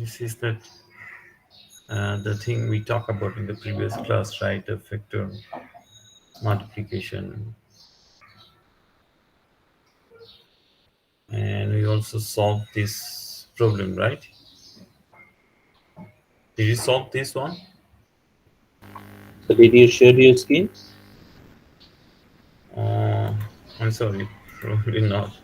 this is the thing we talked about in the previous class, right? The vector multiplication, and we also solved this problem, right? Did you solve this one? So did you share your screen? Uh, I'm sorry, probably not.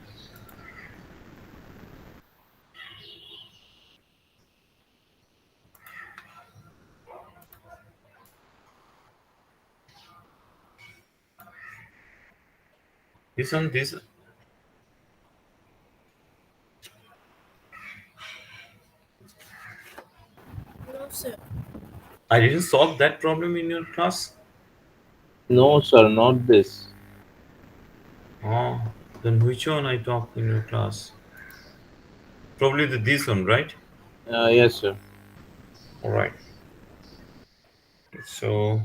This No, sir. I didn't solve that problem in your class. No, sir, not this. Oh, then which one I talked in your class? Probably this one, right? Yes, sir. All right. So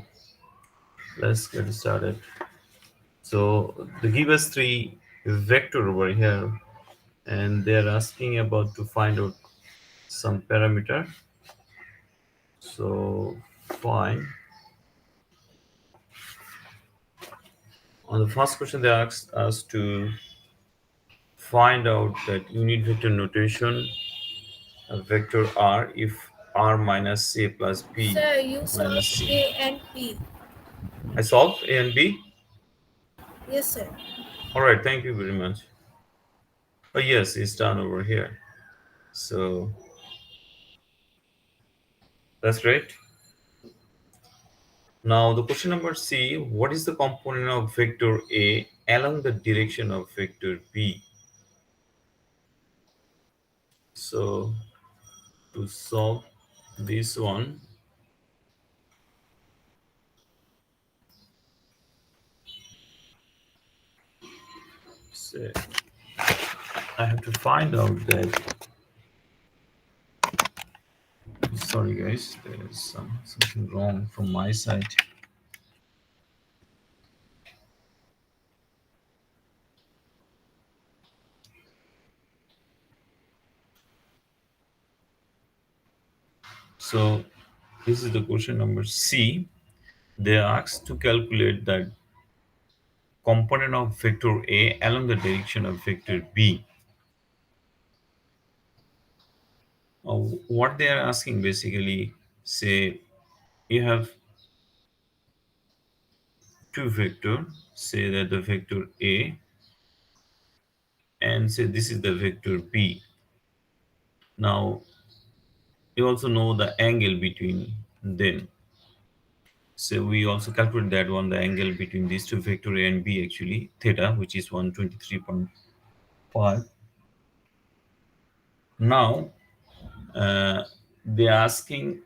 let's get started. So they give us three vector over here, and they're asking about to find out some parameter. So fine. On the first question, they asked us to find out that unit vector notation of vector r if r minus a plus b Sir, you minus solve c. A and P. I solved a and b. Yes, sir. All right, thank you very much. Oh yes, it's done over here. So that's great. Now the question number C, what is the component of vector A along the direction of vector B? So to solve this one, say, I have to find out that, sorry guys, there is something wrong from my side. So this is the question number C. They asked to calculate the component of vector A along the direction of vector B. What they are asking basically, say you have two vector, say that the vector A and say this is the vector B. Now you also know the angle between them. So we also calculate that one, the angle between these two vector A and B actually, theta, which is 123.5. Now they're asking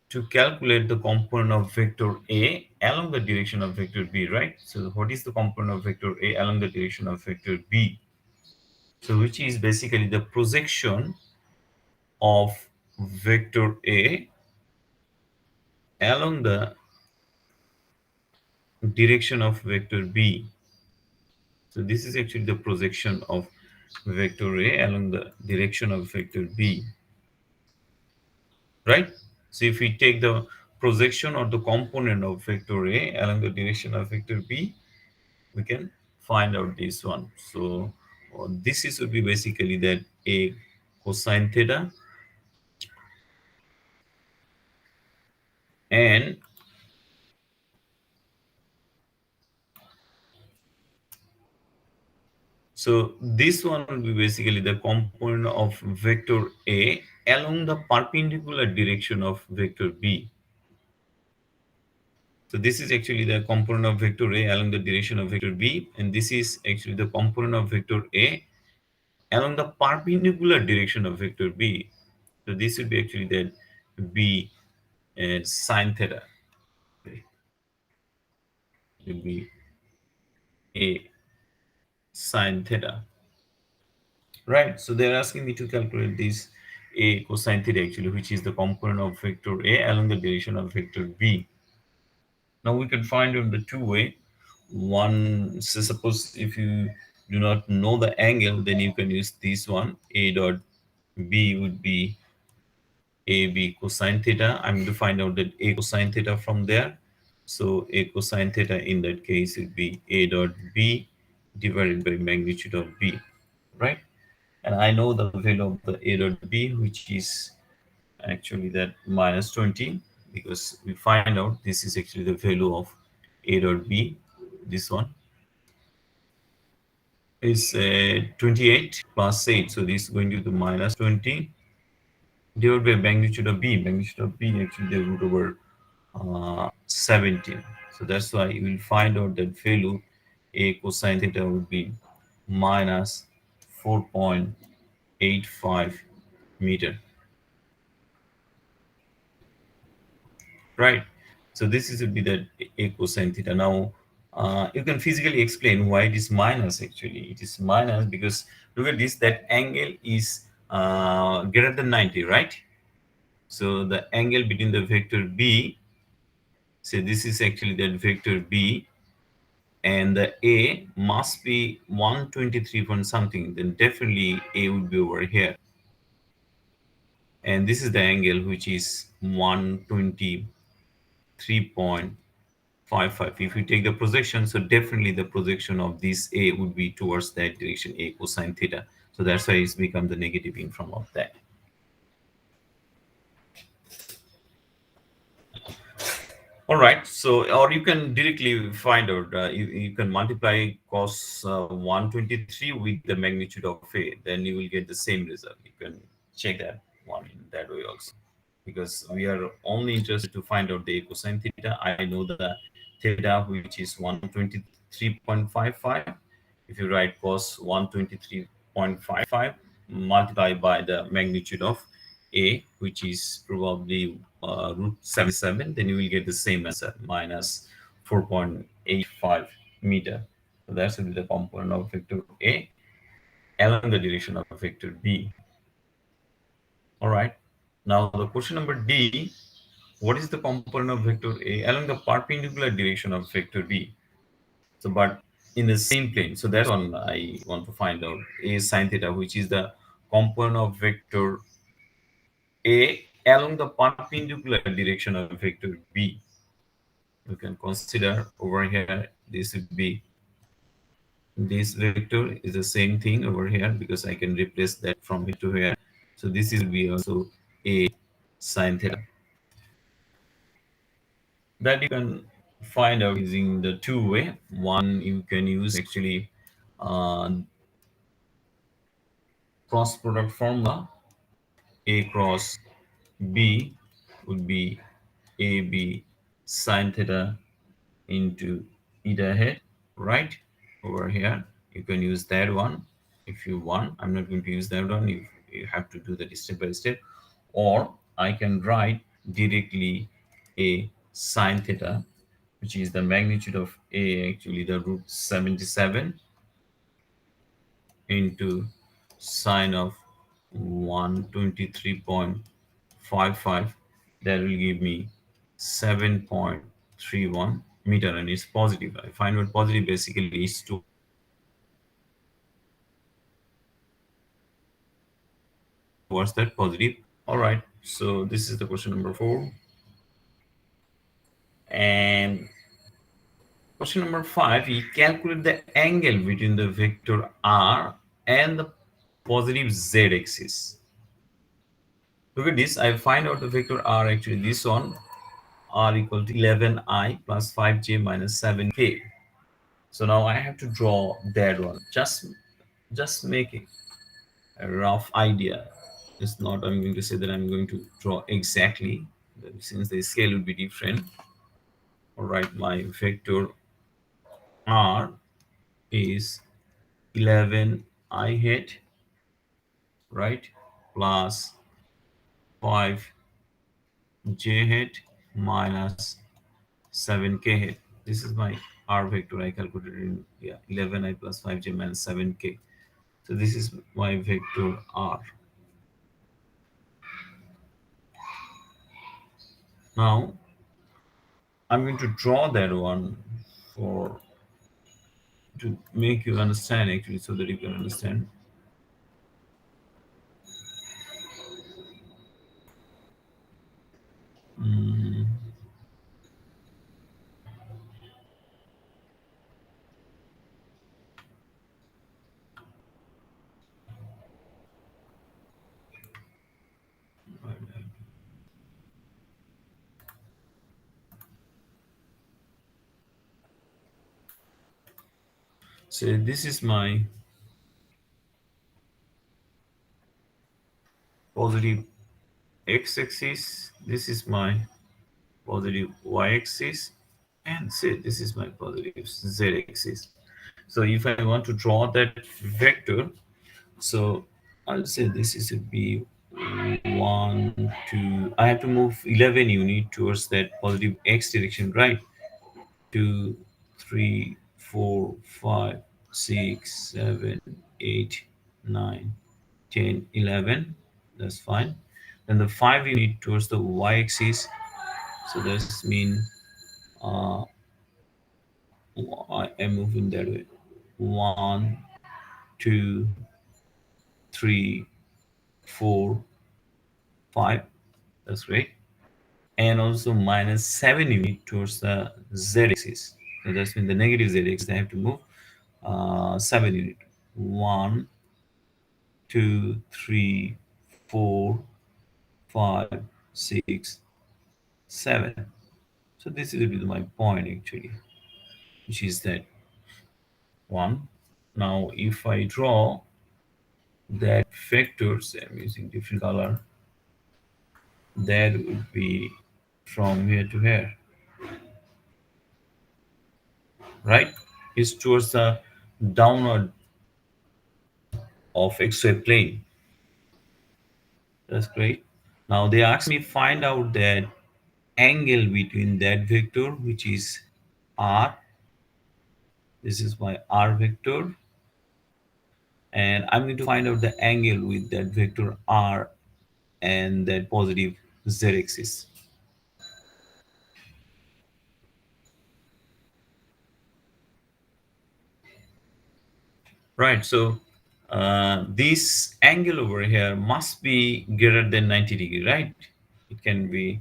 to calculate the component of vector A along the direction of vector B, right? So what is the component of vector A along the direction of vector B? So which is basically the projection of vector A along the direction of vector B. So this is actually the projection of vector A along the direction of vector B, right? So if we take the projection or the component of vector A along the direction of vector B, we can find out this one. So this is would be basically that A cosine theta, and so this one will be basically the component of vector A along the perpendicular direction of vector B. So this is actually the component of vector A along the direction of vector B, and this is actually the component of vector A along the perpendicular direction of vector B. So this would be actually that B and sine theta. It will be A sine theta. Right, so they're asking me to calculate this A cosine theta actually, which is the component of vector A along the direction of vector B. Now we can find in the two way. One, so suppose if you do not know the angle, then you can use this one, A dot B would be AB cosine theta. I'm going to find out that A cosine theta from there. So A cosine theta in that case would be A dot B divided by magnitude of B, right? And I know the value of the A dot B, which is actually that minus 20, because we find out this is actually the value of A dot B. This one is 28 plus 8. So this is going to be the minus 20 divided by magnitude of B. Magnitude of B actually the root over 17. So that's why you will find out that value A cosine theta would be minus 4.85 meter, right? So this is would be the A cosine theta. Now you can physically explain why it is minus. Actually it is minus because look at this, that angle is greater than 90, right? So the angle between the vector B, so this is actually that vector B, and the A must be 123 point something, then definitely A would be over here. And this is the angle which is 123.55. If you take the projection, so definitely the projection of this A would be towards that direction, A cosine theta. So that's why it's become the negative in front of that. All right. So, or you can directly find out, you can multiply cos 123 with the magnitude of A, then you will get the same result. You can check that one in that way also. Because we are only interested to find out the cosine theta. I know the theta, which is 123.55. If you write cos 123.55, multiply by the magnitude of A, which is probably root 77, then you will get the same answer, minus 4.85 meter. So that's will be the component of vector A along the direction of vector B. All right. Now the question number D, what is the component of vector A along the perpendicular direction of vector B? So, but in the same plane. So that's one I want to find out. A sine theta, which is the component of vector A along the perpendicular direction of vector B. You can consider over here, this would be, this vector is the same thing over here because I can replace that from here to here. So this is be also A sine theta. That you can find out using the two way. One, you can use actually uh, cross product formula. A cross B would be AB sine theta into eta head, right? Over here, you can use that one if you want. I'm not going to use that one. If you have to do that step by step, or I can write directly A sine theta, which is the magnitude of A, actually the root 77 into sine of 123.55. That will give me 7.31 meter, and it's positive. I find what positive basically is towards that positive. So that's why it's become the all right. So this is the question number 4. And question number 5, we calculate the angle between the vector r and the positive z axis. Look at this. I find out the vector r, actually this one, r equal to 11i plus 5j minus 7k. So now I have to draw that one. Just make a rough idea. It's not I'm going to say that I'm going to draw exactly, since the scale will be different. All right, my vector r is 11 I hat, right, plus 5 j hat minus 7k hat. This is my r vector. I calculated in, yeah, 11 I plus 5j minus 7k. So this is my vector r. Now I'm going to draw that one for to make you understand, actually, so that you can understand. So this is my positive x-axis, this is my positive y-axis, and say this is my positive z-axis. So if I want to draw that vector, so I'll say this is a b 1 2, I have to move 11 unit towards that positive x direction, right? 2 3 4 5 6 7 8 9 10 11, that's fine. Then the 5 unit towards the y-axis, so that's mean uh, I am moving that way. 1 2 3 4 5, that's great. And also minus 7 unit towards the z-axis, so that's mean the negative z-axis I have to move 7 unit. 1 2 3 4 5 6 7. So this will be my point actually, which is that one. Now if I draw that vectors, I'm using different color, that would be from here to here, right? Is towards the downward of xy plane. That's great. Now they asked me find out that angle between that vector, which is r. This is my r vector, and I'm going to find out the angle with that vector r and that positive z-axis. Right. So this angle over here must be greater than 90 degree, right? It can be,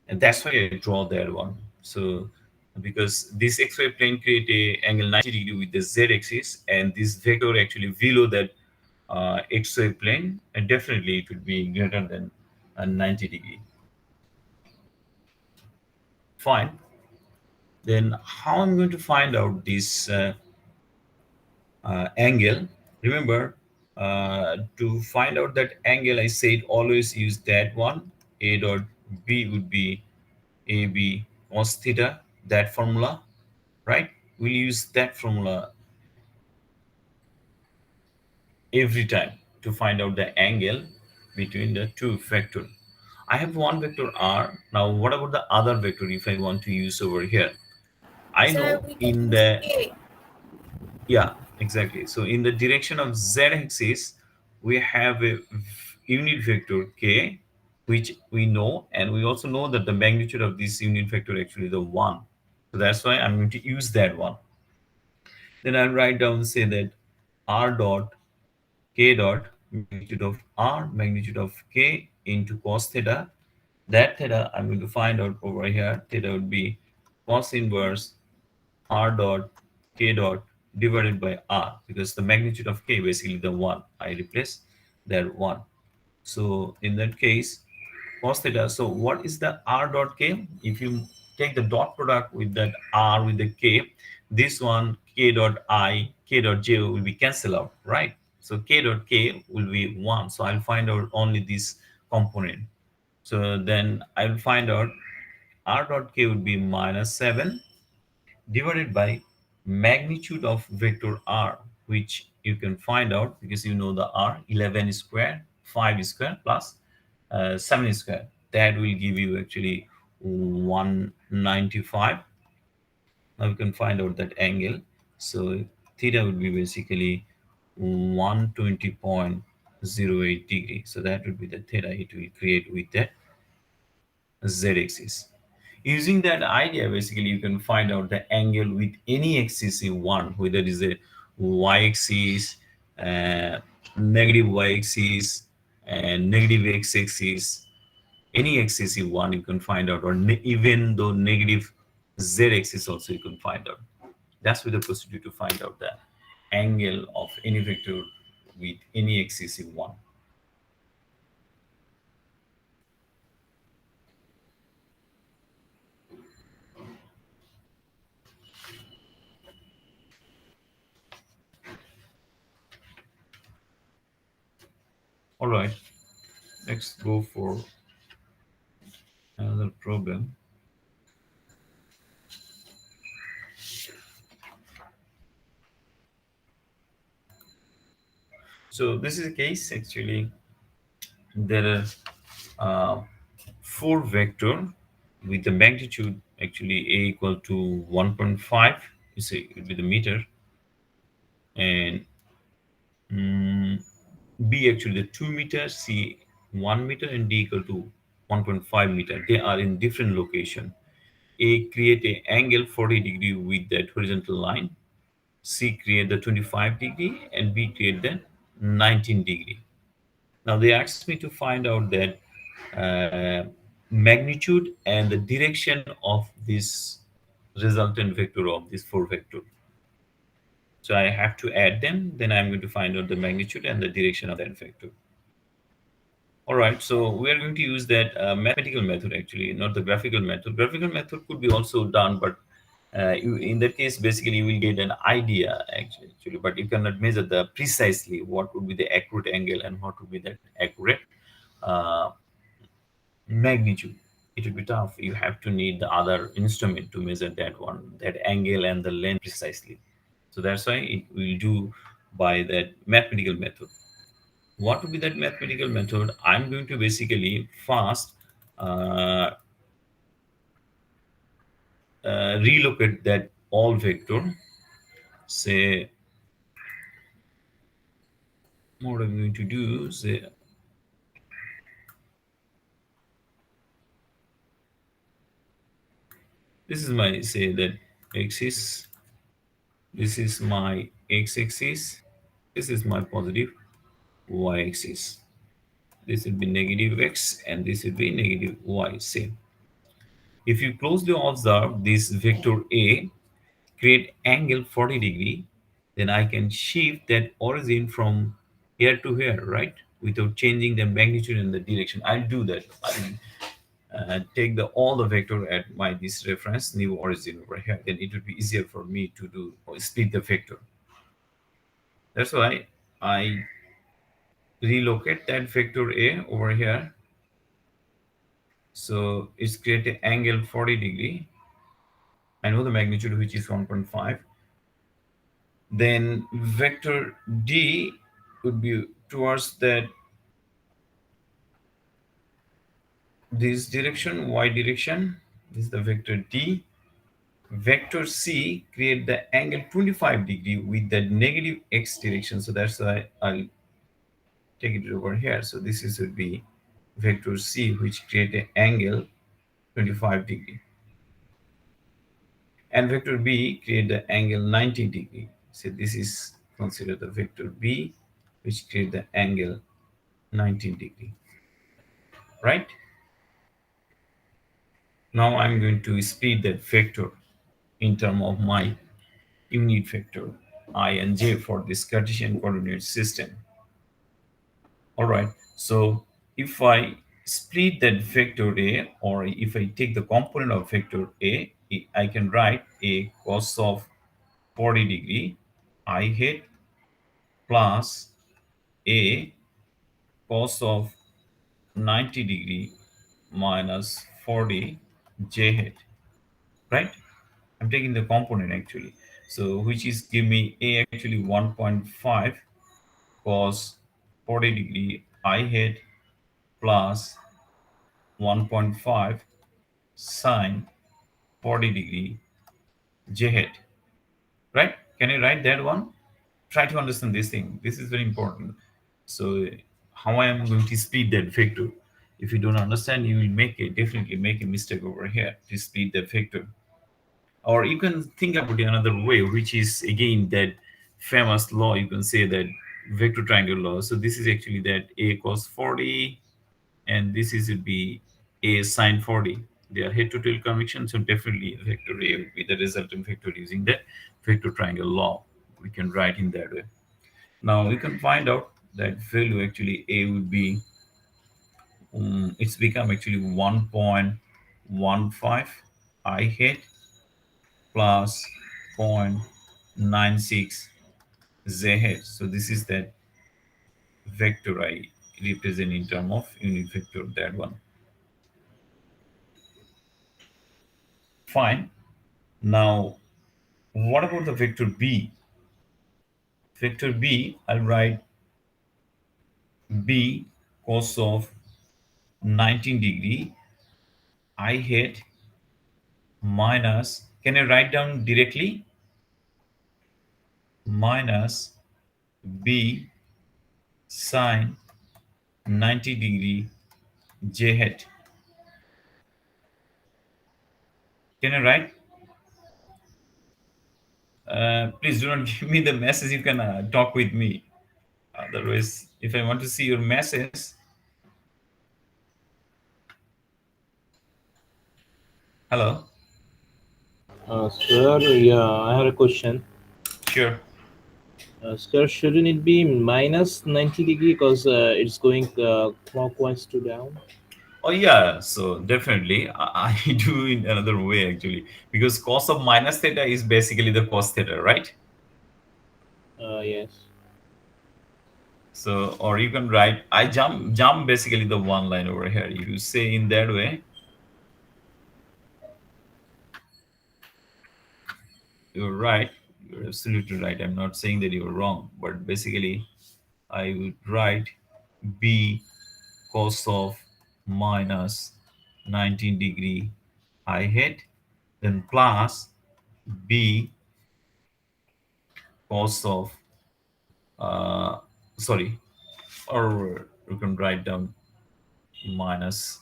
and that's why I draw that one. So because this xy plane create a angle 90 degree with the z-axis, and this vector actually below that xy plane, and definitely it would be greater than 90 degree. Fine. Then how I'm going to find out this angle? Remember, to find out that angle, I said always use that one. A dot b would be ab cos theta, that formula, right? We'll use that formula every time to find out the angle between the two vector. I have one vector r. Now, what about the other vector if I want to use over here? I Sir, know we can in use the, K. yeah, exactly. So in the direction of z-axis, we have a unit vector k, which we know, and we also know that the magnitude of this unit vector actually the one. So that's why I'm going to use that one. Then I'll write down, say that r dot k dot magnitude of r magnitude of k into cos theta. That theta I'm going to find out over here. Theta would be cos inverse r dot k dot divided by r, because the magnitude of k basically the one. I replace that one. So in that case, cos theta. So what is the r dot k? If you take the dot product with that r with the k, this one k dot I, k dot j will be cancelled out, right? So k dot k will be one. So I'll find out only this component. So then I'll find out r dot k would be minus 7 divided by magnitude of vector r, which you can find out because you know the r 11 square 5 square plus 7 square, that will give you actually 195. Now you can find out that angle. So theta would be basically 120.08 degree. So that would be the theta it will create with that z-axis. Using that idea, basically, you can find out the angle with any axis you want, whether it is a y-axis, uh, negative y-axis, and negative x-axis, any axis you want, you can find out, or even though negative z-axis also you can find out. That's with the procedure to find out the angle of any vector with any axis you want. All right, let's go for another problem. So this is a case actually. There are four vector with the magnitude actually a equal to 1.5. You say with the meter, and mm, b actually the 2 meter, c 1 meter, and d equal to 1.5 meter. They are in different location. A create a angle 40 degree with that horizontal line. C create the 25 degree, and B create the 19 degree. Now they asked me to find out that magnitude and the direction of this resultant vector of this four vector. So I have to add them. Then I'm going to find out the magnitude and the direction of that vector. All right. So we are going to use that mathematical method actually, not the graphical method. Graphical method could be also done, but in that case, basically you will get an idea actually, but you cannot measure the precisely what would be the accurate angle and what would be that accurate uh, magnitude. It will be tough. You have to need the other instrument to measure that one, that angle and the length precisely. So that's why it will do by that mathematical method. What would be that mathematical method? I'm going to basically first uh, relocate that all vector. Say what I'm going to do. Say this is my say that axis. This is my x-axis. This is my positive y-axis. This will be negative x and this will be negative y. Same. If you closely observe this vector A create angle 40 degree, then I can shift that origin from here to here, right? Without changing the magnitude and the direction. I'll do that. I'll take the all the vector at my this reference new origin over here. Then it would be easier for me to do or split the vector. That's why I relocate that vector A over here. So it's create an angle 40 degree. I know the magnitude which is 1.5. Then vector D would be towards that this direction, y direction. This is the vector D. Vector C create the angle 25 degree with the negative x direction. So that's why I'll take it over here. So this is would be vector C which create an angle 25 degree. And vector B create the angle 90 degree. So this is considered the vector B which create the angle 19 degree, right? Now I'm going to split that vector in terms of my unit vector I and j for this Cartesian coordinate system. All right. So if I split that vector A, or if I take the component of vector A, I can write a cos of 40 degree I hat plus a cos of 90 degree minus 40 j hat, right? I'm taking the component actually. So which is give me a actually 1.5 cos 40 degree I hat plus 1.5 sine 40 degree j hat, right? Can you write that one? Try to understand this thing. This is very important. So how I am going to split that vector? If you don't understand, you will definitely make a mistake over here to split that vector. Or you can think about it another way, which is again that famous law. You can say that vector triangle law. So this is actually that a cos 40, and this is would be a sine 40. They are head to tail convection, so definitely vector a would be the resultant vector using the vector triangle law. We can write in that way. Now we can find out that value actually a would be it's become actually 1.15 I hat plus 0.96 z hat. So this is that vector I represent in terms of unit vector, that one. Fine. Now, what about the vector b? Vector b, I'll write b cos of 19 degree I hat minus, can I write down directly? Minus b sine 90 degree j hat. Can I write? Please do not give me the message. You can talk with me. Otherwise, if I want to see your message, hello. Sir, yeah, I have a question. Sure. Sir, shouldn't it be minus 90 degree because it's going clockwise to down? Oh yeah. So definitely, I do in another way actually, because cos of minus theta is basically the cos theta, right? Yes. So, or you can write, I jump basically the one line over here. If you say in that way, you're right. You're absolutely right. I'm not saying that you're wrong, but basically, I would write b cos of minus 19 degree I hat, then plus b cos of uh, sorry, or you can write down minus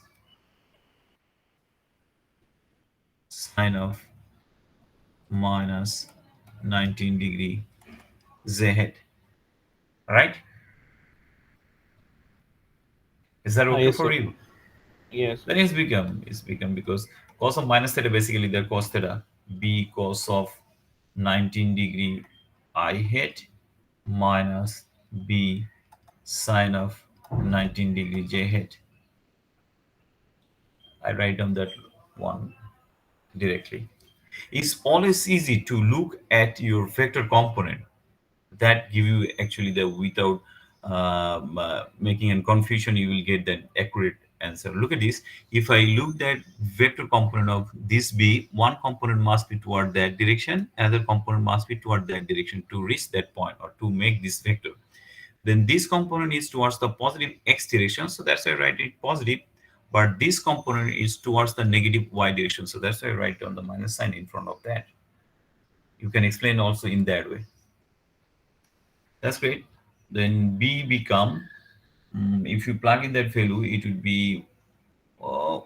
sine of minus 19 degree z hat. Right? Is that okay Yes, for sir. you? Yes, Then sir. it's become because cos of minus theta basically their cos theta, b cos of 19 degree I hat minus b sine of 19 degree j hat. I write down that one directly. It's always easy to look at your vector component that give you actually the without making a confusion, you will get that accurate answer. Look at this. If I looked at vector component of this b, one component must be toward that direction, another component must be toward that direction to reach that point or to make this vector. Then this component is towards the positive x direction, so that's why I write it positive. But this component is towards the negative y direction, so that's why I write down the minus sign in front of that. You can explain also in that way. That's great. Then b become, if you plug in that value, it would be uh,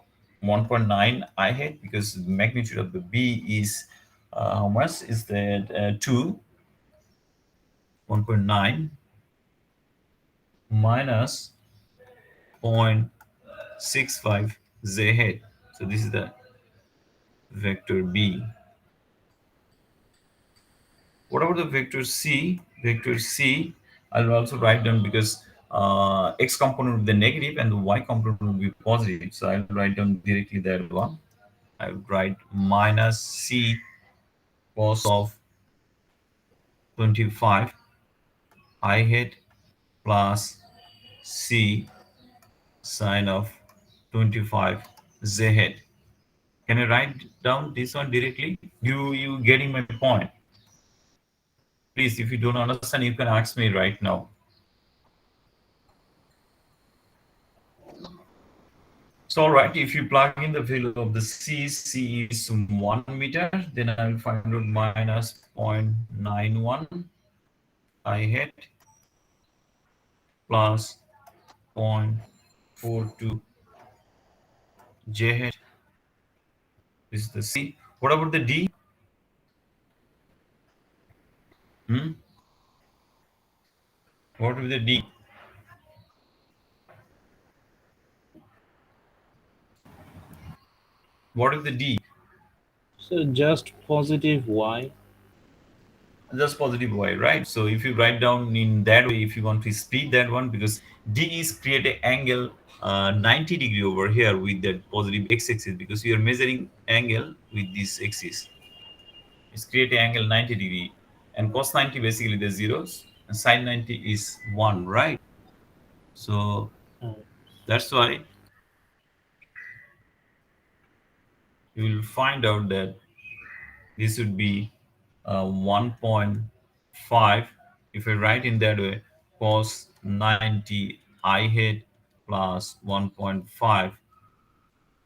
1.9 I hat, because the magnitude of the b is how much is that? 2. 1.9 minus 0.65 z hat. So this is the vector b. What about the vector c? Vector c, I'll also write down, because x component will be the negative and the y component will be positive. So I'll write down directly that one. I would write minus c cos of 25 I hat plus c sine of 25 z hat. Can I write down this one directly? You getting my point? Please, if you don't understand, you can ask me right now. So, all right, if you plug in the value of the c is 1 meter, then I will find out minus 0.91 I hat plus 0.42 j hat. This is the c. What about the d? Hmm? What with the d? What is the d? So just positive y. Just positive y, right? So if you write down in that way, if you want to split that one, because d is create an angle 90 degree over here with that positive x-axis, because you are measuring angle with this axis. It's create an angle 90 degree, and cos 90 basically the zeros, and sin 90 is 1, right? So That's why you will find out that this would be 1.5. If I write in that way, cos 90 I head plus 1.5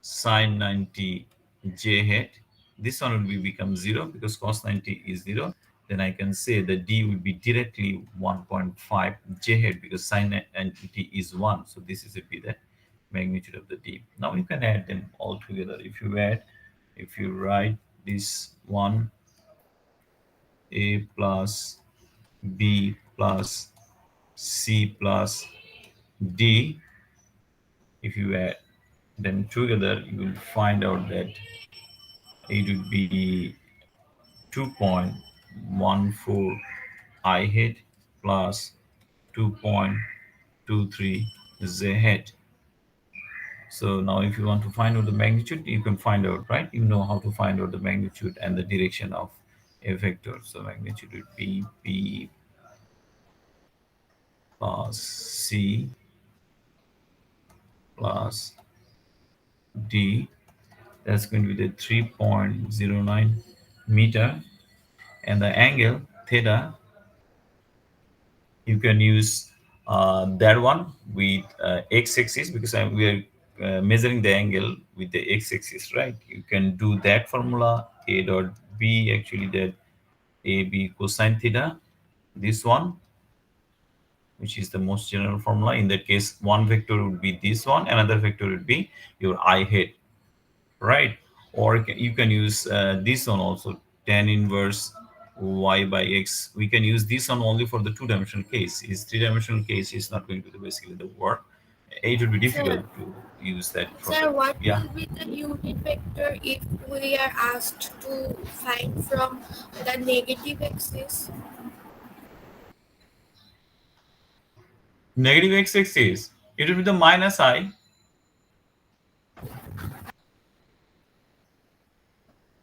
sine 90 j hat. This one will be become 0 because cos 90 is 0. Then I can say that d will be directly 1.5 j hat because sine 90 is 1. So this is would be the magnitude of the d. Now you can add them all together. If you write this one, a plus b plus c plus d, if you add them together, you will find out that it would be 2.14 I hit plus 2.23 z hit. So now if you want to find out the magnitude, you can find out, right? You know how to find out the magnitude and the direction of a vector. So magnitude would be p plus c plus d. That's going to be the 3.09 meter. And the angle theta, you can use that one with x-axis because we are measuring the angle with the x-axis, right? You can do that formula, a dot b, actually that a b cosine theta, this one, which is the most general formula. In that case, one vector would be this one, another vector would be your I head, right? Or you can use this one also, tan inverse y by x. We can use this one only for the two-dimensional case. Is three-dimensional case is not going to do basically the work. It would be Sir, difficult to use that for sir, the, what yeah. will be the unit vector if we are asked to find from the negative axis? Negative x-axis, it will be the minus I.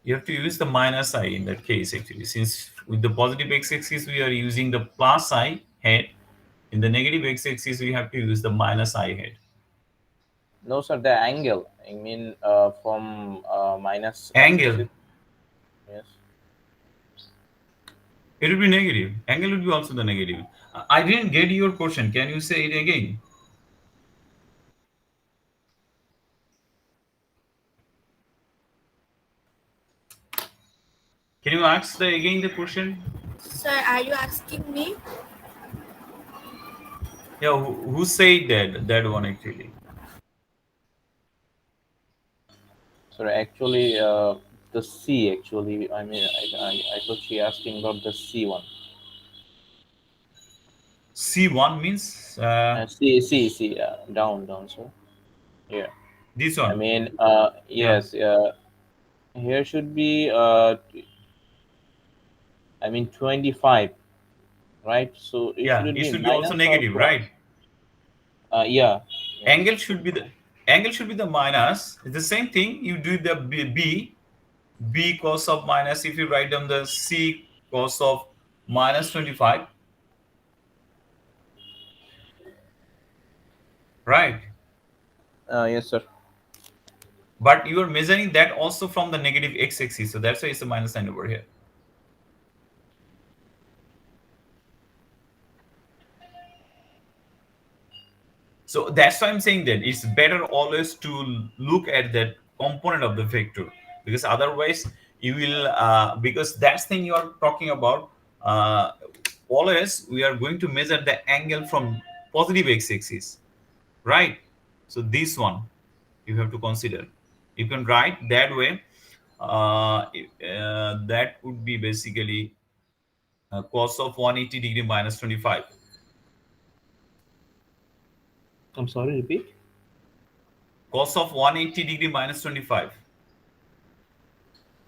You have to use the minus I in that case actually, since with the positive x-axis we are using the plus I head. In the negative x-axis we have to use the minus I head. No, sir, the angle. I mean, from minus x-axis. Angle, Yes. it will be negative. Angle will be also the negative. I didn't get your question. Can you say it again? Can you ask the again the question? Sir, are you asking me? Yeah, who said that one actually? Sorry, actually, the C. Actually, I mean, I thought she asking about the C one. C1 means C. Down, down, sir. Yeah. this I one. mean, Yeah, yes. Here should be. I mean, 25, right? So it yeah. should It be should be also minus or negative, right? plus. Yeah. Yes. Angle should be the angle should be the minus. It's the same thing. You do the b cos of minus. If you write down the c cos of minus 25, right? Yes, sir. But you are measuring that also from the negative x-axis, so that's why it's a minus sign over here. So that's why I'm saying that it's better always to look at that component of the vector, because otherwise you will because that's thing you are talking about. Uh, Always we are going to measure the angle from positive x-axis, right? So this one you have to consider. You can write that way. That would be basically cos of 180 degree minus 25. I'm sorry. Repeat. Cos of 180 degree minus 25.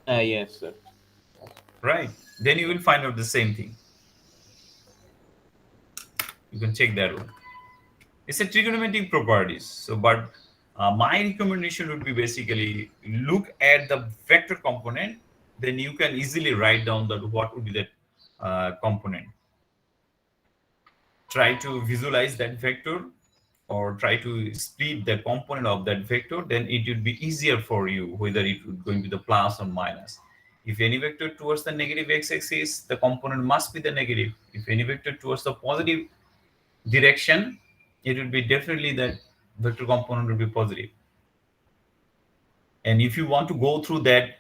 Yes, sir. Right, then you will find out the same thing. You can check that one. It's a trigonometric properties. So but my recommendation would be basically look at the vector component, then you can easily write down that what would be that component. Try to visualize that vector or try to split the component of that vector, then it would be easier for you whether it would going to the plus or minus. If any vector towards the negative x-axis, the component must be the negative. If any vector towards the positive direction, it would be definitely that vector component will be positive. And if you want to go through that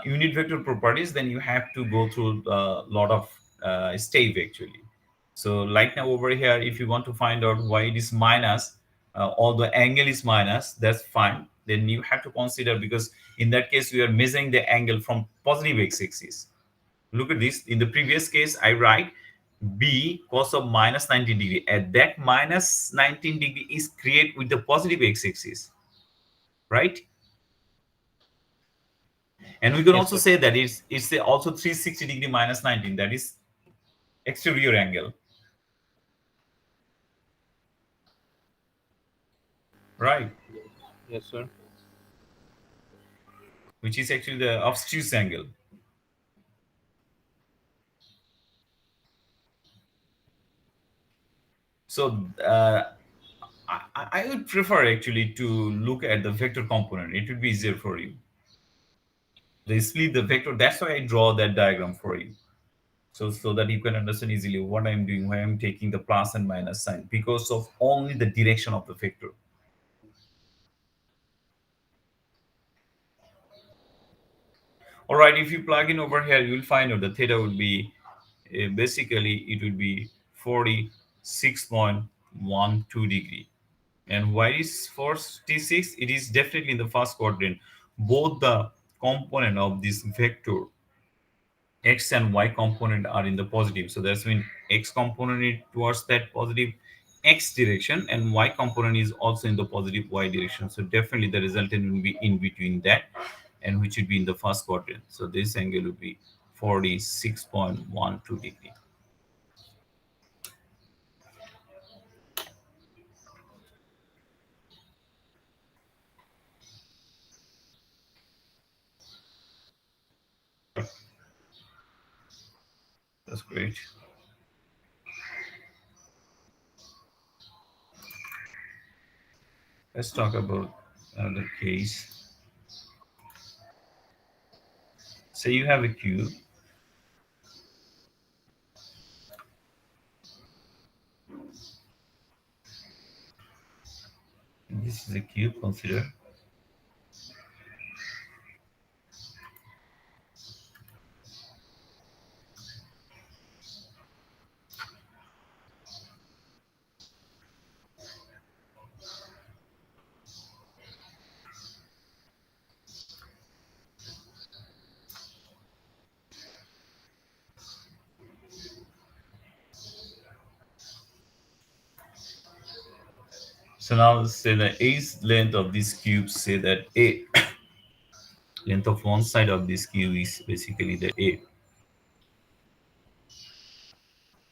unit vector properties, then you have to go through a lot of step actually. So like now over here, if you want to find out why it is minus, or the angle is minus, that's fine. Then you have to consider, because in that case we are measuring the angle from positive x-axis. Look at this. In the previous case, I write b cos of minus 90 degree. At that minus 19 degree is created with the positive x-axis, right? And we can Yes, also sir. say that it's also 360 degree minus 19. That is exterior angle, right? Yes, sir. Which is actually the obtuse angle. So I would prefer actually to look at the vector component. It would be easier for you. They split the vector. That's why I draw that diagram for you. So that you can understand easily what I'm doing, why I'm taking the plus and minus sign, because of only the direction of the vector. All right, if you plug in over here, you will find out the theta would be basically it would be 46.12 degree. And why is 46? It is definitely in the first quadrant. Both the component of this vector x and y component are in the positive, so that's mean x component is towards that positive x direction, and y component is also in the positive y direction. So definitely the resultant will be in between that, and which would be in the first quadrant. So this angle would be 46.12 degree. That's great. Let's talk about another case. Say you have a cube. This is a cube, consider. So now let's say the a's length of this cube, say that a length of one side of this cube is basically the a.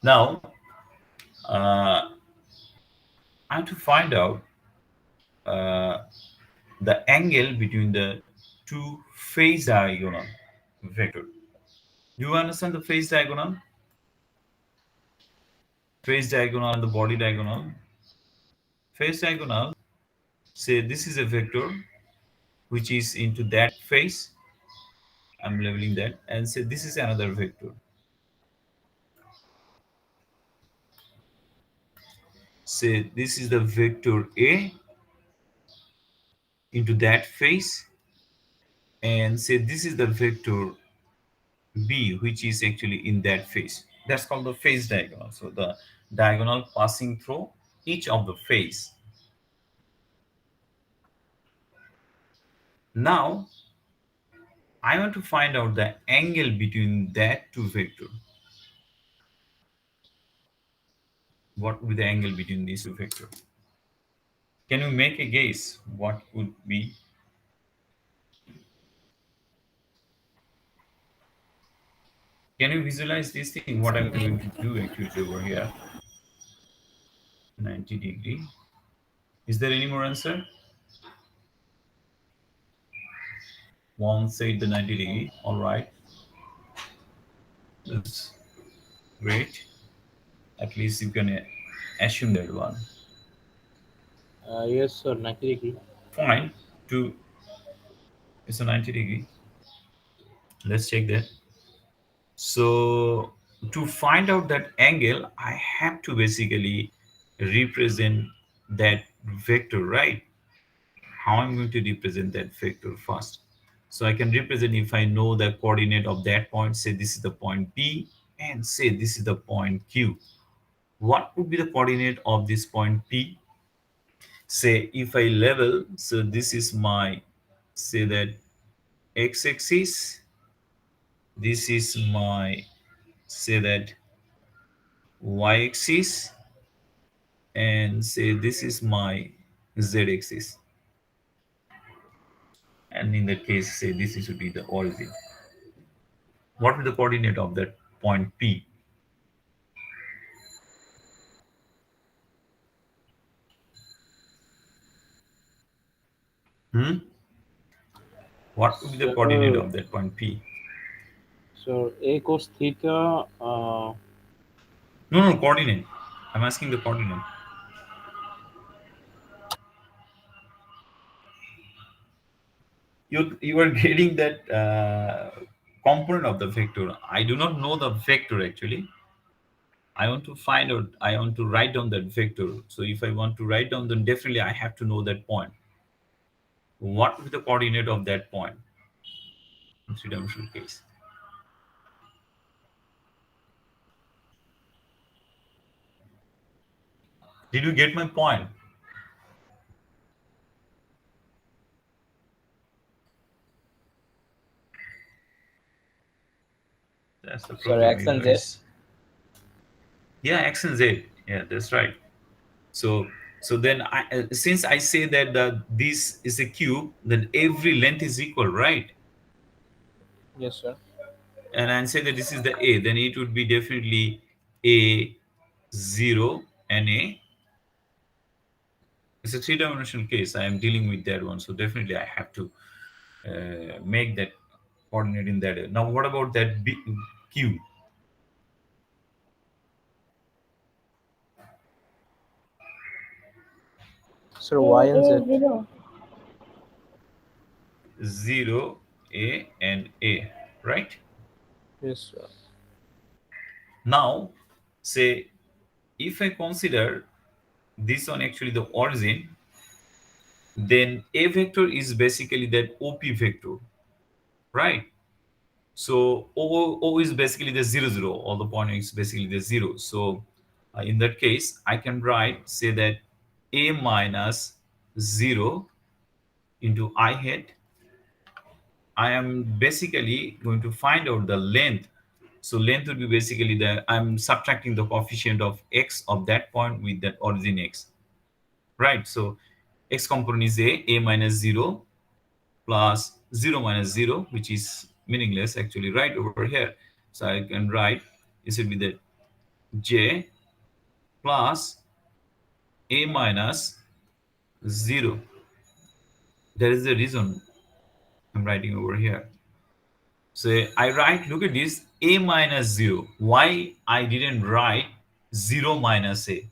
Now uh, I have to find out uh, the angle between the two phase diagonal vector. Do you understand the phase diagonal? Phase diagonal and the body diagonal. Phase diagonal, say this is a vector which is into that phase. I'm leveling that, and say this is another vector. Say this is the vector A into that phase, and say this is the vector B, which is actually in that phase. That's called the phase diagonal. So the diagonal passing through each of the phase. Now I want to find out the angle between that two vector. What would the angle between these two vector? Can you make a guess? What would be? Can you visualize this thing? What I'm From going to 90 do degree. actually over here? 90 degree. Is there any more answer? One said the 90 degree. All right, that's great. At least you can assume that one. Yes, sir, 90 degree. Point to, it's a 90 degree. Let's check that. So to find out that angle, I have to basically represent that vector, right? How I'm going to represent that vector first. So I can represent, if I know the coordinate of that point, say this is the point P, and say this is the point Q. What would be the coordinate of this point P? Say if I level, so this is my, say that x-axis, this is my, say that y-axis, and say this is my z-axis. And in that case, say this is would be the origin. What is the coordinate of that point P? Hmm? What would be the coordinate So, of that point P? so a cos theta. No, no, coordinate. I'm asking the coordinate. You are getting that component of the vector. I do not know the vector actually. I want to find out. I want to write down that vector. So if I want to write down, then definitely I have to know that point. What is the coordinate of that point in three-dimensional case? Did you get my point? That's the Sorry, problem, x you and z. guys. Yeah, X and Z. Yeah, that's right. So then since I say that this is a cube, then every length is equal, right? Yes, sir. And I say that this is the A, then it would be definitely A 0 and A. It's a three-dimensional case. I am dealing with that one, so definitely I have to make that coordinate in that. Now, what about that Q? Sir, y and z. 0, A, and A, right? Yes, sir. Now, say if I consider this one actually the origin, then A vector is basically that OP vector, right? So O is basically the 0, 0. All the point is basically the 0. So in that case, I can write, say that A minus 0 into I hat. I am basically going to find out the length. So length would be basically the, I'm subtracting the coefficient of x of that point with that origin x, right? So x component is a minus 0 plus 0 minus 0, which is meaningless actually right over here. So I can write this would be the j plus a minus 0. That is the reason I'm writing over here. So I write, look at this, a minus 0. Why I didn't write 0 minus a?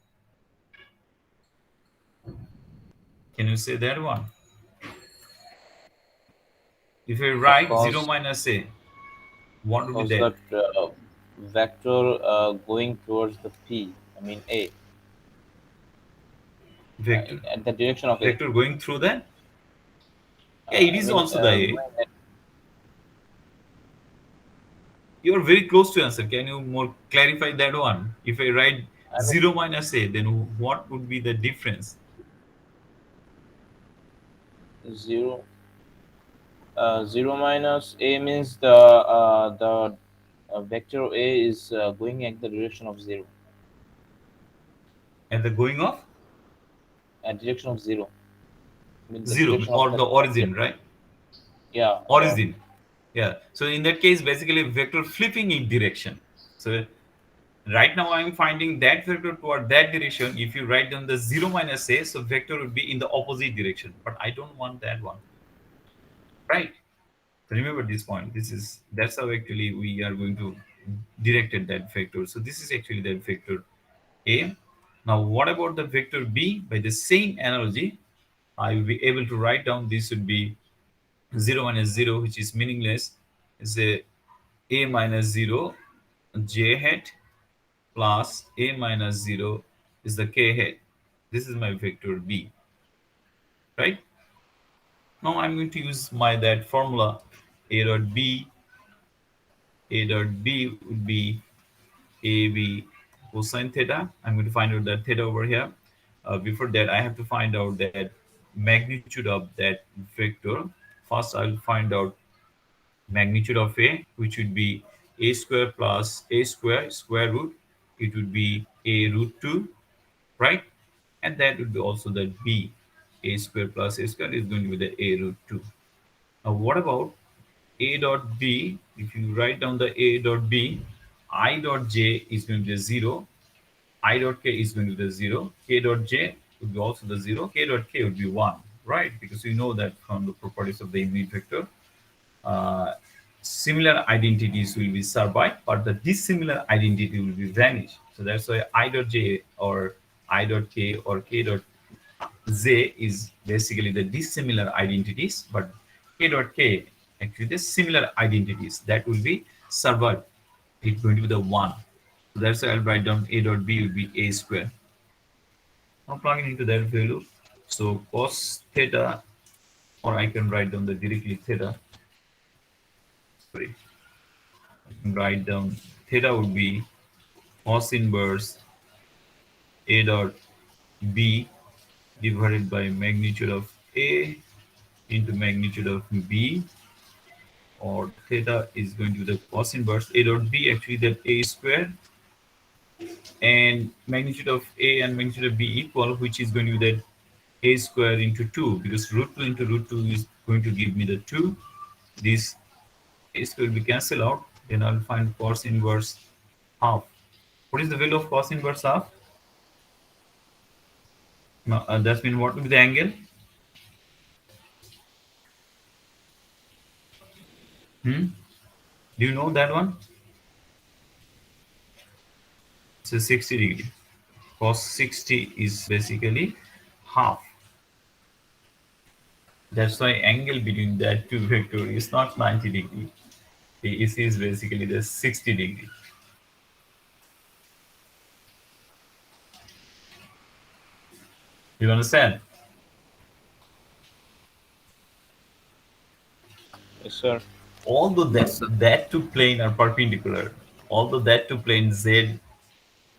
Can you say that one? If I write 0 Cause minus a, what would be cause that? that vector going towards the p. I mean a, Vector. at the direction of a. Vector going through that? Yeah, it I is mean also the a. going at You are very close to answer. Can you more clarify that one? If I write I mean 0 minus a, then what would be the difference? zero. 0 minus a means the vector a is going at the direction of 0. And the going off? At direction of 0. I mean the 0 direction of or the the origin, right? yeah, Origin. Yeah. So in that case, basically vector flipping in direction. So right now I'm finding that vector toward that direction. If you write down the 0 minus a, so vector would be in the opposite direction. But I don't want that one. Right? So remember this point. That's how actually we are going to direct at that vector. So this is actually that vector A. Now, what about the vector b? By the same analogy, I will be able to write down this would be 0 minus 0, which is meaningless, is a minus 0 j hat plus a minus 0 is the k hat. This is my vector b, right? Now I'm going to use my that formula a dot b. A dot b would be ab cosine theta. I'm going to find out that theta over here. Before that, I have to find out that magnitude of that vector. First, I'll find out magnitude of a, which would be a square plus a square square root. It would be a root 2, right? And that would be also that b. A square plus a square is going to be the a root 2. Now, what about a dot b? If you write down the a dot b, I dot j is going to be 0, I dot k is going to be the 0, k dot j would be also the 0, k dot k would be 1, right? Because you know that from the properties of the unit vector, uh, similar identities will be survived, but the dissimilar identity will be vanished. So that's why I dot j or I dot k or k dot z is basically the dissimilar identities, but k dot k actually the similar identities that will be survived. It's going to be the one. So that's why I'll write down a dot b will be a square. Now plugging into that value. So cos theta, or I can write down the directly theta. Sorry, I can write down theta would be cos inverse a dot b divided by magnitude of a into magnitude of b, or theta is going to be the cos inverse a dot b, actually that a square, and magnitude of a and magnitude of b equal, which is going to be that a square into 2, because root 2 into root 2 is going to give me the 2. This a square will be cancelled out, then I'll find cos inverse half. What is the value of cos inverse half? Now, that means what will be the angle? Hmm? Do you know that one? It's a 60 degree. Cos 60 is basically half. That's why angle between that two vector is not 90 degree. It is basically the 60 degree. You understand? Yes, sir. Although Yes, sir. that two plane are perpendicular, although that two plane z,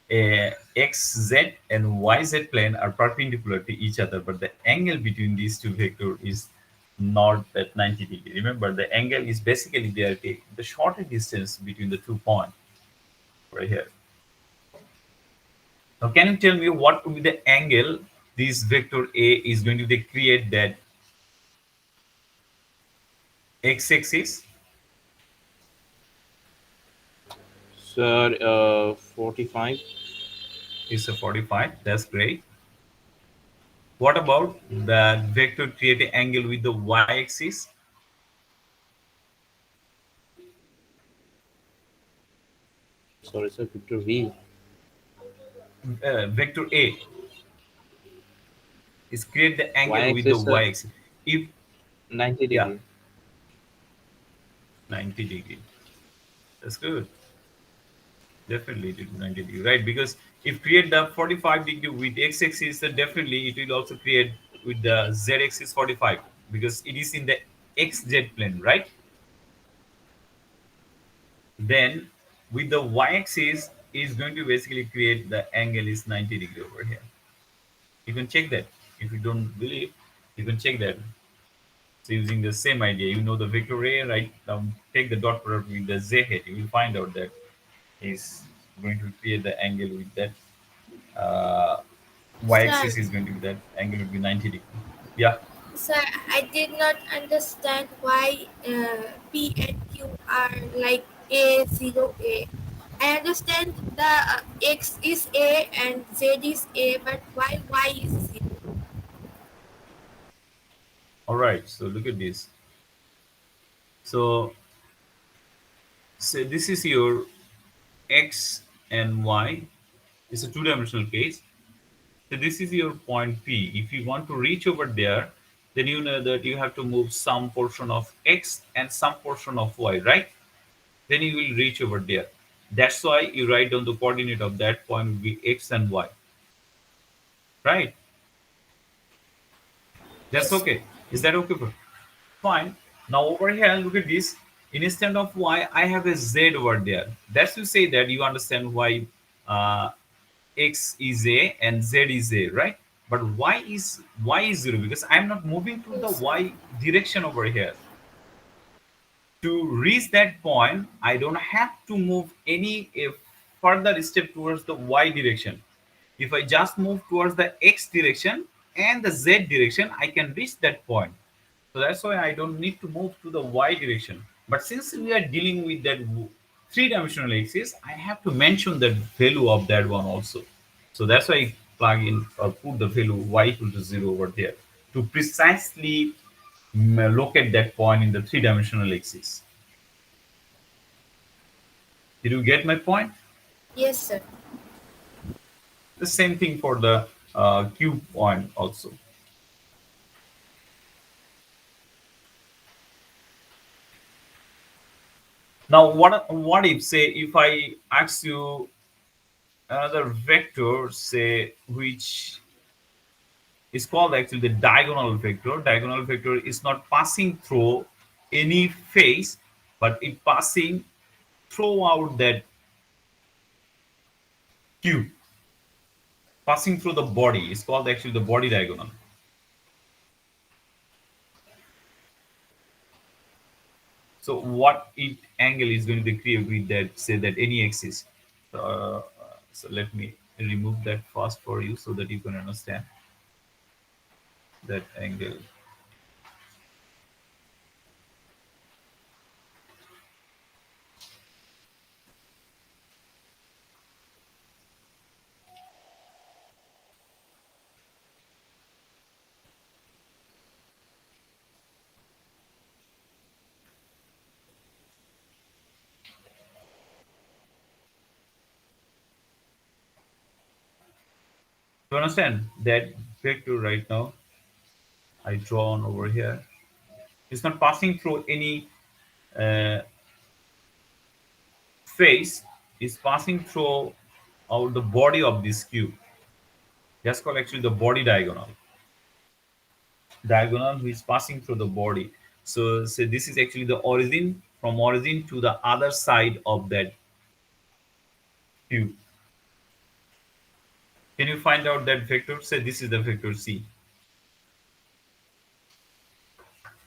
xz and yz plane are perpendicular to each other, but the angle between these two vector is not that 90 degree. Remember, the angle is basically there, the shorter distance between the 2 points right here. Now, can you tell me what would be the angle this vector A is going to create that x-axis? Sir, 45. Is a 45. That's great. What about the vector create an angle with the y-axis? Sorry, sir. Victor V. Vector A is create the angle with the Y-axis, y-axis. If 90 yeah, degree. 90 degree. That's good. Definitely it will be 90 degree, right? Because if create the 45 degree with x-axis, then definitely it will also create with the z-axis 45, because it is in the xz plane, right? Then with the y-axis is going to basically create the angle is 90 degree over here. You can check that. If you don't believe, you can check that. So using the same idea, you know the vector A, right? Now take the dot product with the z hat. You will find out that is going to create the angle with that Sir, y-axis is going to be that angle will be 90 degree. Yeah. sir, I did not understand why P and Q are like A0A. I understand the X is A and Z is A, but why Y is 0? All right. So look at this. So say this is your x and y. It's a two-dimensional case. So this is your point P. If you want to reach over there, then you know that you have to move some portion of x and some portion of y, right? Then you will reach over there. That's why you write down the coordinate of that point will be x and y, right? That's Yes, sir. okay. Is that okay? Fine. Now over here, look at this. Instead of y, I have a z over there. That's to say that you understand why uh, x is a and z is a, right? But y is zero because I'm not moving to the Yes, sir. y direction over here. To reach that point, I don't have to move any further step towards the y direction. If I just move towards the x direction and the z direction, I can reach that point. So that's why I don't need to move to the y direction. But since we are dealing with that three-dimensional axis, I have to mention the value of that one also. So that's why I plug in or put the value y equal to 0 over there to precisely locate that point in the three-dimensional axis. Did you get my point? Yes, sir. The same thing for the cube point also. Now, what if say if I ask you another vector, say which is called actually the diagonal vector. Diagonal vector is not passing through any face, but it passing throughout that cube, passing through the body. It's called actually the body diagonal. So what it angle is going to create with that, say that any axis. So let me remove that first for you so that you can understand that angle. You understand that vector right now I drawn over here. It's not passing through any uh, face, is passing through out the body of this cube. That's called actually the body diagonal. Diagonal which is passing through the body. So say this is actually the origin, from origin to the other side of that cube. Can you find out that vector? Say this is the vector C.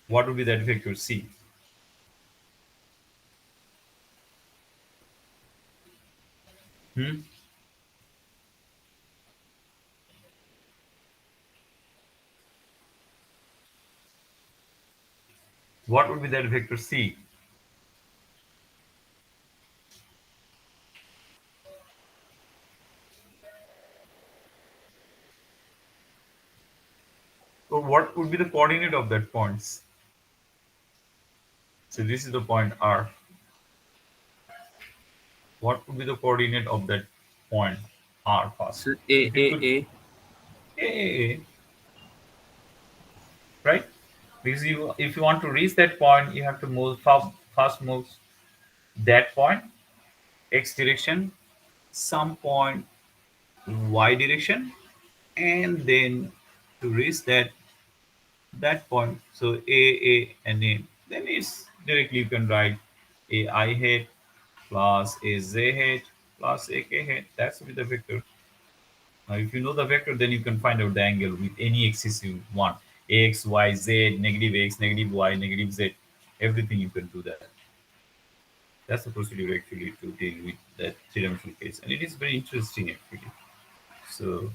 What would be that vector C? Hmm? What would be that vector C? So what would be the coordinate of that points? So this is the point R. What would be the coordinate of that point R first? So A If you A could, A. A, right? Because you, if you want to reach that point, you have to move first move that point x direction, some point y direction, and then to reach that point. So a and a. Then it's directly you can write a I head plus a z head plus a k head. That's with the vector. Now, if you know the vector, then you can find out the angle with any axis you want. X, Y, Z, negative X, negative Y, negative Z. Everything you can do that. That's the procedure actually to deal with that three-dimensional case. And it is very interesting actually. So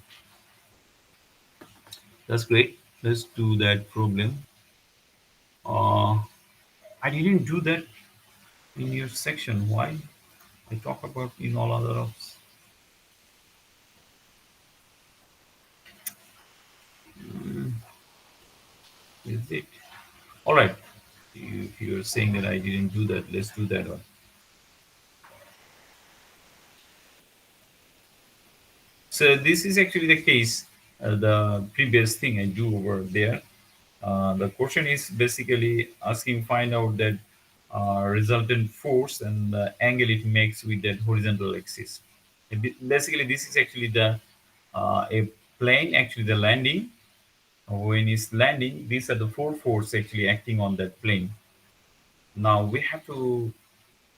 that's great. Let's do that problem. Uh, I didn't do that in your section. Why? I talk about in all other ops. Is it? All right. If you're saying that I didn't do that, let's do that one. So this is actually the case. the previous thing I do over there. The question is basically asking find out that resultant force and the angle it makes with that horizontal axis. Basically, this is actually the a plane actually the landing. When it's landing, these are the four forces actually acting on that plane. Now we have to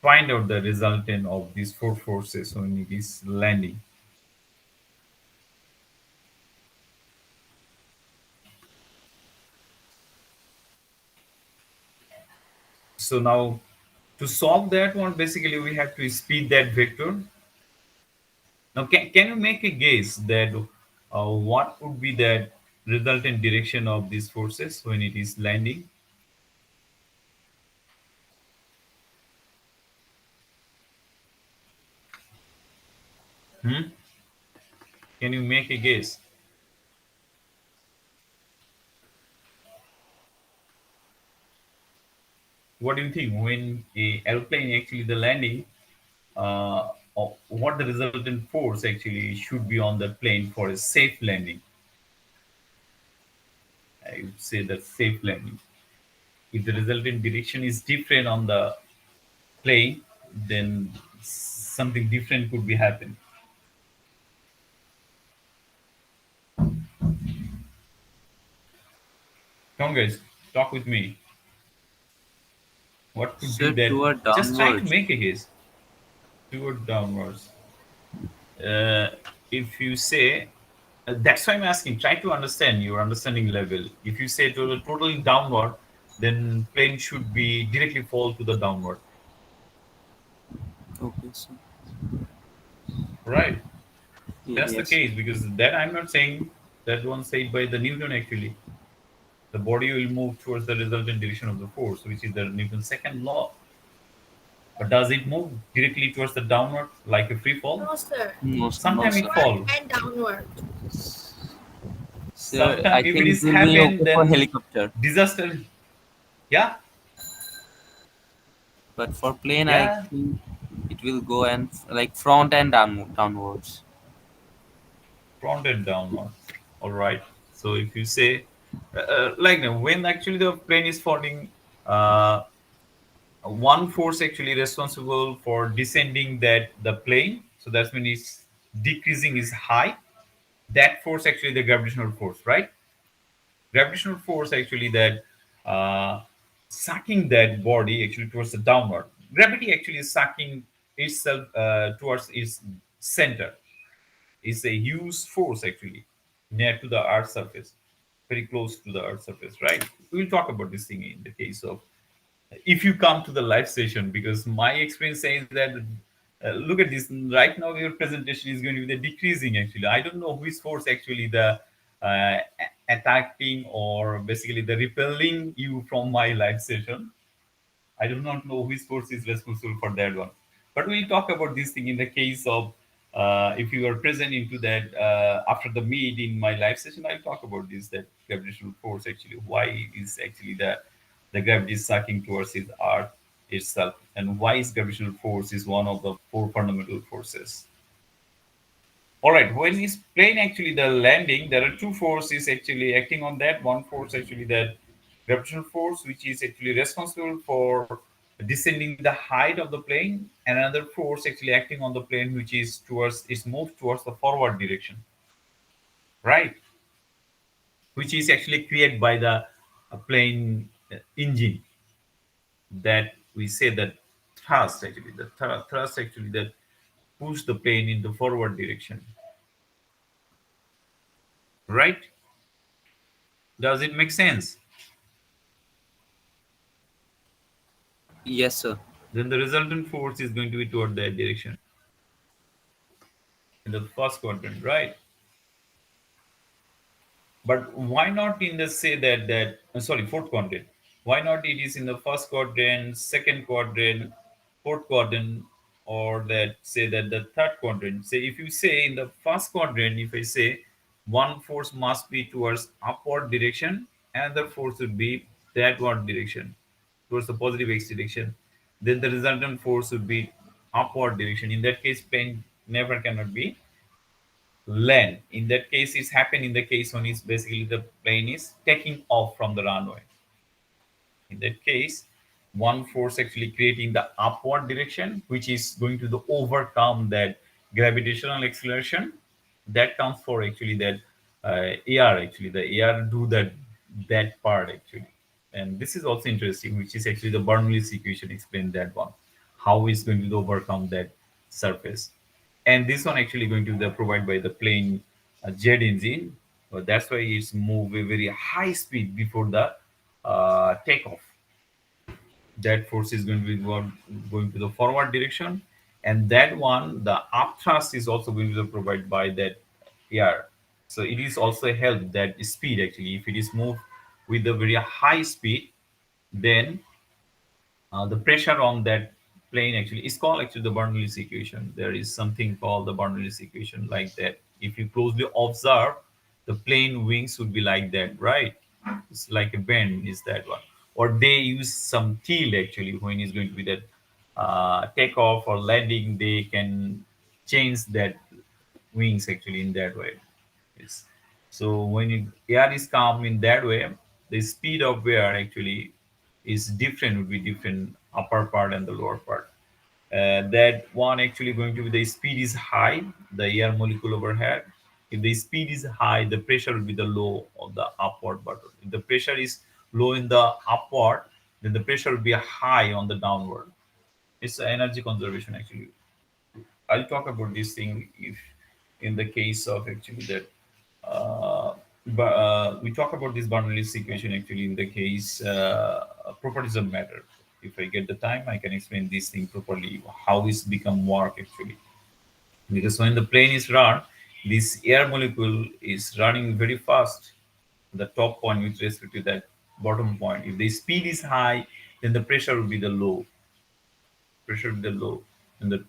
find out the resultant of these four forces when it is landing. So now to solve that one, basically we have to speed that vector. Now can you make a guess that what would be that resultant direction of these forces when it is landing? Hmm? Can you make a guess? What do you think when a airplane actually the landing? What the resultant force actually should be on the plane for a safe landing? I would say that safe landing. If the resultant direction is different on the plane, then something different could be happen. Come on, guys, talk with me. What could be So that? toward Just try to downwards. make a guess. Toward downwards. Uh, if you say, that's why I'm asking. Try to understand your understanding level. If you say to the totally downward, then plane should be directly fall to the downward, Okay, so right? That's the yes. case because that I'm not saying that one said by the Newton actually. The body will move towards the resultant direction of the force, which is the Newton's second law. But does it move directly towards the downward like a free fall? No, sir. No, sir, no, Sometimes it sir. Upward fall. and downward. So I Sometimes if it think it is will be happen, okay for then helicopter, disaster. Yeah, but for plane, I yeah, think it will go and like front and downwards. front and downward. All right. So if you say, like when actually the plane is falling, uh, one force actually responsible for descending that the plane. So that's when it's decreasing is high. That force actually the gravitational force, right? Gravitational force actually that uh, sucking that body actually towards the downward. Gravity actually is sucking itself towards its center. It's a huge force actually near to the Earth surface, very close to the Earth surface, right? We'll talk about this thing in the case of if you come to the live session because my experience says that look at this right now your presentation is going to be the decreasing actually. I don't know which force actually the attacking or basically the repelling you from my live session. I do not know which force is responsible for that one. But we'll talk about this thing in the case of if you are present into that after the meet in my live session. I'll talk about this that gravitational force actually why is actually the gravity is sucking towards its Earth itself and why is gravitational force is one of the four fundamental forces. All right, when is plane actually the landing, there are two forces actually acting on that. One force actually that gravitational force, which is actually responsible for descending the height of the plane, and another force actually acting on the plane, which is towards is moved towards the forward direction, right? Which is actually created by the plane engine that we say that thrust actually the thrust actually that push the plane in the forward direction, right? Does it make sense? Yes, sir. Then the resultant force is going to be toward that direction in the first quadrant, right? But why not in the say that sorry fourth quadrant? Why not it is in the first quadrant, second quadrant, fourth quadrant, or that say that the third quadrant? Say if you say in the first quadrant, if I say one force must be towards upward direction, another force would be downward direction, towards the positive x direction, then the resultant force would be upward direction. In that case, plane never cannot be land. In that case, it's happened in the case when it's basically the plane is taking off from the runway. In that case, one force actually creating the upward direction, which is going to the overcome that gravitational acceleration. That comes for actually that air, actually the air do that part actually. And this is also interesting, which is actually the Bernoullis equation explain that one, how is going to overcome that surface. And this one actually going to be provided by the plane jet engine. That's why it's move a very high speed before the takeoff. That force is going to be going to the forward direction, and that one the upthrust is also going to be provided by that air. So it is also a help that speed actually, if it is moved with a very high speed, then the pressure on that plane actually is called actually the Bernoullis equation. There is something called the Bernoullis equation like that. If you closely observe, the plane wings would be like that, right? It's like a bend is that one. Or they use some tilt actually when it's going to be that takeoff or landing, they can change that wings actually in that way. Yes. So when air is calm in that way, the speed of air actually is different, would be different upper part and the lower part. That one actually going to be the speed is high, the air molecule overhead. If the speed is high, the pressure will be the low of the upward button. If the pressure is low in the upward, then the pressure will be high on the downward. It's energy conservation actually. I'll talk about this thing if in the case of actually that but we talk about this Bernoullis equation actually in the case properties of matter. If I get the time, I can explain this thing properly, how it's become work actually. Because when the plane is run, this air molecule is running very fast, the top point with respect to that bottom point. If the speed is high, then the pressure will be the low, pressure will be the low in the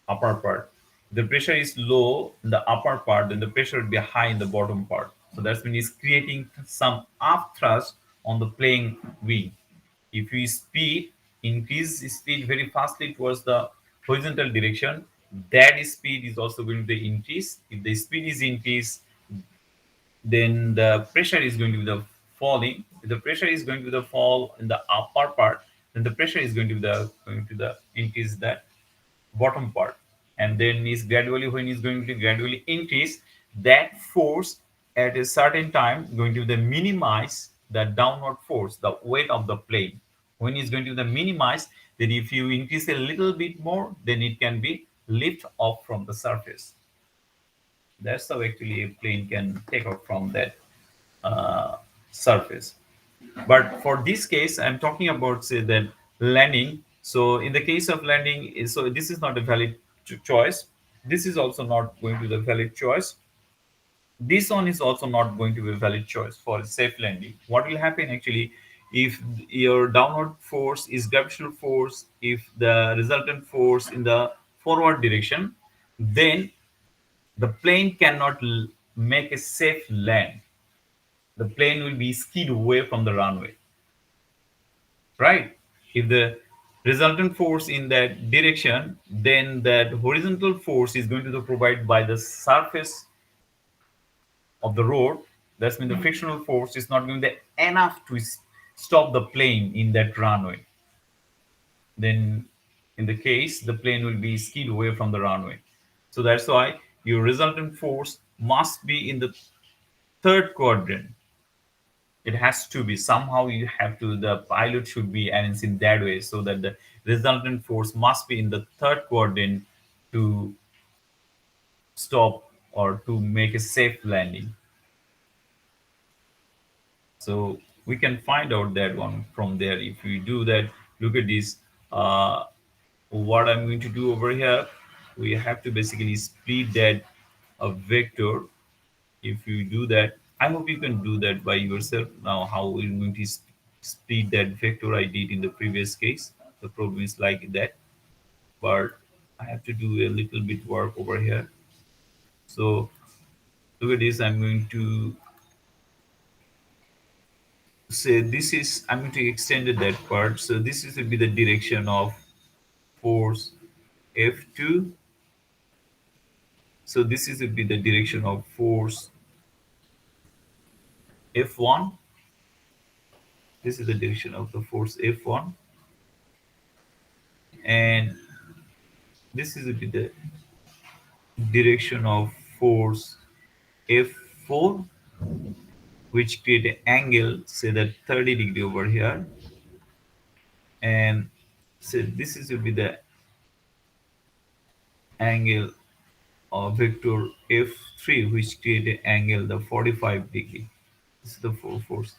upper part. The pressure is low in the upper part, then the pressure will be high in the bottom part. So that's when it's creating some up thrust on the plane wing. If you speed, increase speed very fastly towards the horizontal direction, that speed is also going to increase. If the speed is increased, then the pressure is going to be the falling. If the pressure is going to be the fall in the upper part, then the pressure is going to the increase that bottom part, and then is gradually when is going to gradually increase that force at a certain time going to the minimize the downward force, the weight of the plane. When it's going to the minimize, then if you increase a little bit more, then it can be lift off from the surface. That's how actually a plane can take off from that uh, surface. But for this case, I'm talking about say that landing. So in the case of landing, so this is not a valid choice. This is also not going to be the valid choice. This one is also not going to be a valid choice for a safe landing. What will happen actually if your downward force is gravitational force, if the resultant force in the forward direction, then the plane cannot make a safe land. The plane will be skid away from the runway, right? If the resultant force in that direction, then that horizontal force is going to be provided by the surface of the road. That's mean the frictional force is not going to be enough to stop the plane in that runway. Then in the case, the plane will be skid away from the runway. So that's why your resultant force must be in the third quadrant. It has to be somehow, you have to, the pilot should be arranged in that way so that the resultant force must be in the third quadrant to stop or to make a safe landing. So we can find out that one from there. If we do that, look at this, uh, what I'm going to do over here, we have to basically split that a vector. If you do that, I hope you can do that by yourself. Now how we're going to split that vector I did in the previous case, the problem is like that, but I have to do a little bit work over here. So look at this, I'm going to say this is, I'm going to extend that part, so this is to be the direction of force F2. So this is would be the direction of force F1. This is the direction of the force F1, and this is would be the direction of force F4, which create an angle, say that 30 degree over here, and so this is will be the angle of vector F3, which create an angle the 45 degree. This is the force.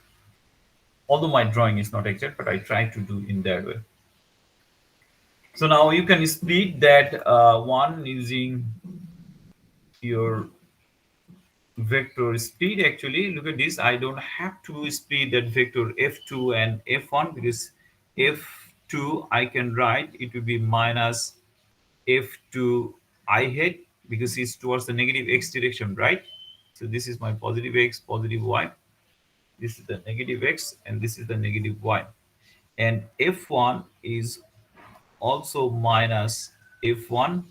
Although my drawing is not exact, but I try to do in that way. So now you can split that one using your vector split. Actually, look at this. I don't have to split that vector f2 and f1, because f2 I can write it will be minus f2 I hat, because it's towards the negative x direction, right? So this is my positive x, positive y. This is the negative x, and this is the negative y. And f1 is also minus f1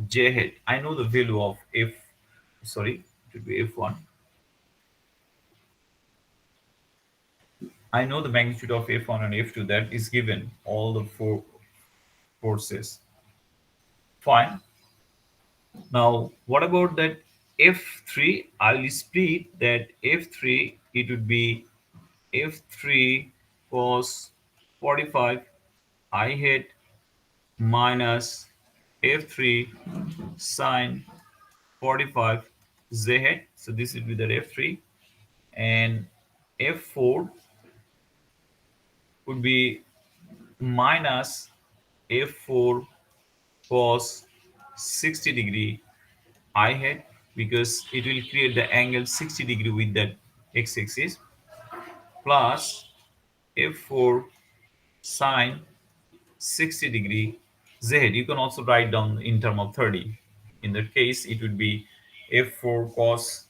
j hat. I know the value of f, sorry, it would be f1. I know the magnitude of f1 and f2, that is given all the four forces. Fine. Now, what about that f3? I'll split that f3. It would be f3 cos 45 I hat minus f3 sine 45 z hat. So this would be the f3, and f4 would be minus f4 cos 60 degree I hat, because it will create the angle 60 degree with that x-axis, plus f4 sine 60 degree z hat. You can also write down in term of 30. In that case, it would be f4 cos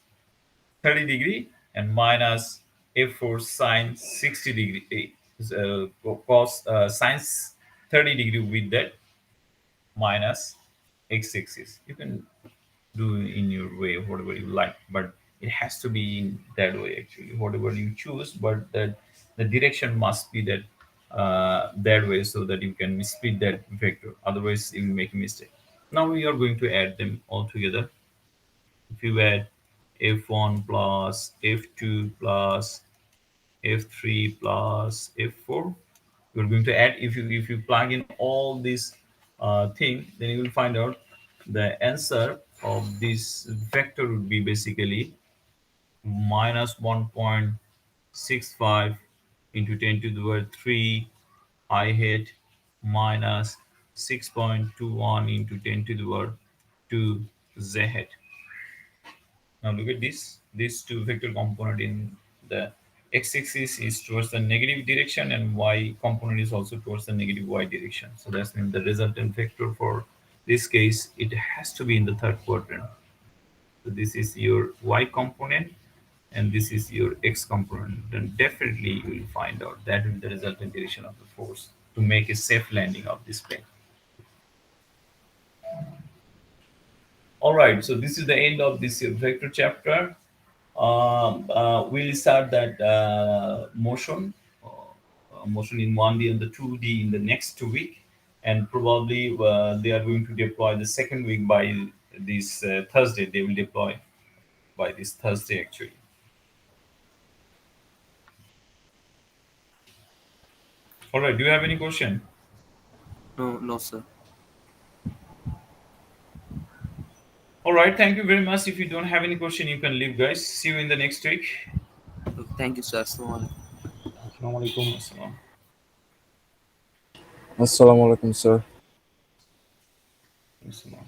30 degree and minus f4 sine 60 degree, cos sine 30 degree with that minus x-axis. You can do in your way whatever you like, but it has to be in that way actually, whatever you choose, but that the direction must be that that way, so that you can split that vector, otherwise you will make a mistake. Now we are going to add them all together. If you add f1 plus f2 plus f3 plus f4, you're going to add, if you plug in all these thing, then you will find out the answer of this vector would be basically minus 1.65 into 10 to the power 3 I hat minus 6.21 into 10 to the power 2 z hat. Now look at this. These two vector component in the x-axis is towards the negative direction, and y component is also towards the negative y direction. So that's mean the resultant vector for this case, it has to be in the third quadrant. So this is your y component, and this is your x component. Then definitely you will find out that will be the resultant direction of the force to make a safe landing of this plane. All right, so this is the end of this vector chapter. We'll start that motion in 1D and the 2D in the next 2 week, and probably they are going to deploy the second week by this Thursday. They will deploy by this Thursday actually. All right, do you have any question? No, no, sir. All right, thank you very much. If you don't have any question, you can leave, guys. See you in the next week. Okay, thank you, sir. Assalamu alaikum. Assalamu alaikum. Assalam. Assalamu alaikum, sir. Assalam.